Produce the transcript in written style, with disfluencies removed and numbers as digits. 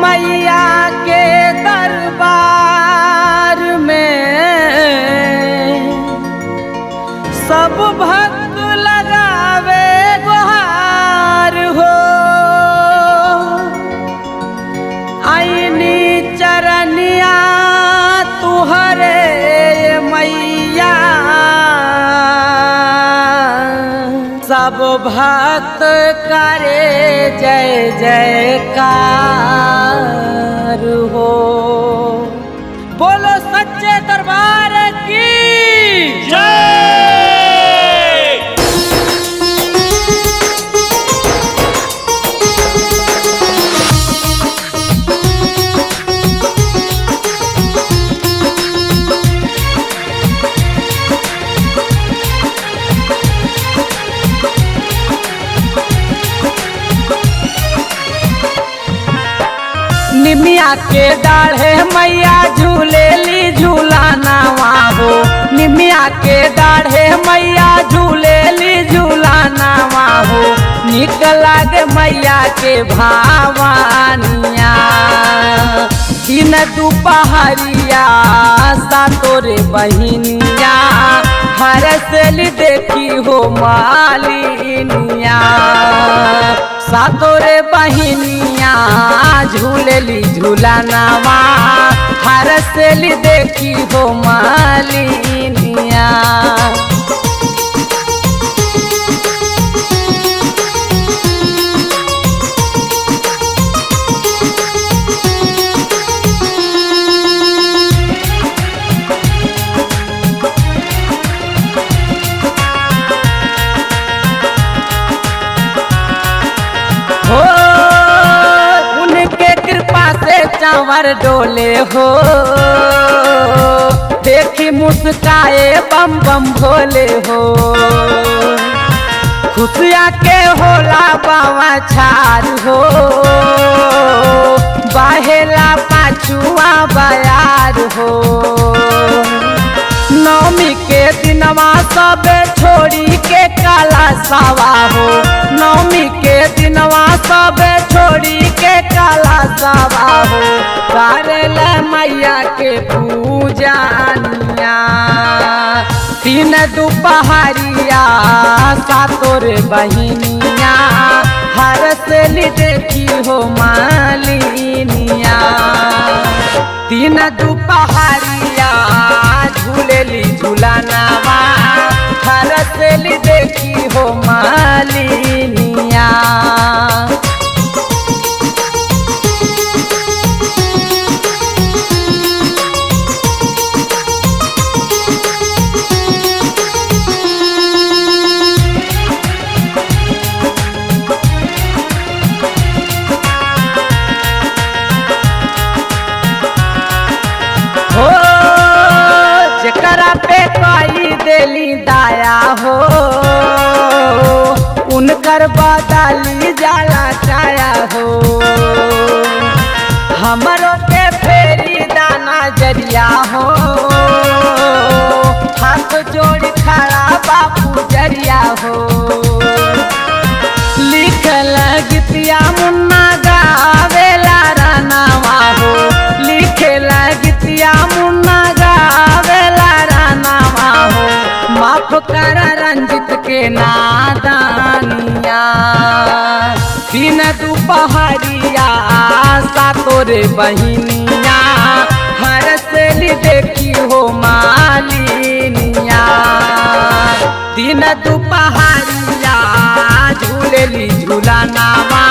मैया के दरबार में सब भक्त लगावे गुहार हो। आईनी चरनिया तुहरे मैया सब भक्त करे जय जयकार हो। बोलो सच्चे दरबार की जय। निमिया के डाढ़े मैया झूलेली झूलानावा हो। निमिया के डाढ़े मैया झूलेली झूलानावा हो। निक लागे मैया के भावानिया दिन दुपहरिया सातोरे बहिनिया हर सेली देखी हो मालिनिया। सातोरे बहिनिया झूलेली झूलानावा हर सेली देखी हो मालिनिया। हो उनके कृपा से चावर डोले हो। देखी मुस्काए बम बम भोले हो। खुशिया के होला बावा छार हो। बाहेला पाछुआ बयार हो। नवमी के दिनवा सब छोड़ी के काला सावा हो। नवमी के दिनवा सब छोड़ी के काला सावा हो। करेल मैया के पूजनिया तीन दुपहरिया सातोरे बहिनिया हर सेली देखी हो मालिनिया। तीन दुपहरिया झूलेली झूलानावा हर सेली देखी हो मालिनिया। हो जेकरा पे कई देली दाया हो। उनकर बदली जाला छाया हो। हमरो के फेरी दाना जरिया हो। हाथ जोड़ खड़ा बापू जरिया हो। लिखल गीतिया मुन्ना गावेला रानावा हो। लिखेल गीतिया मुन्ना गावेला रानावा हो। माफ कर रंजित के नादानिया दिन दुपहरिया सातोरे बहिनिया हर सेली देखी हो मालिनिया। दिन दुपहरिया झूलेली झूलानावा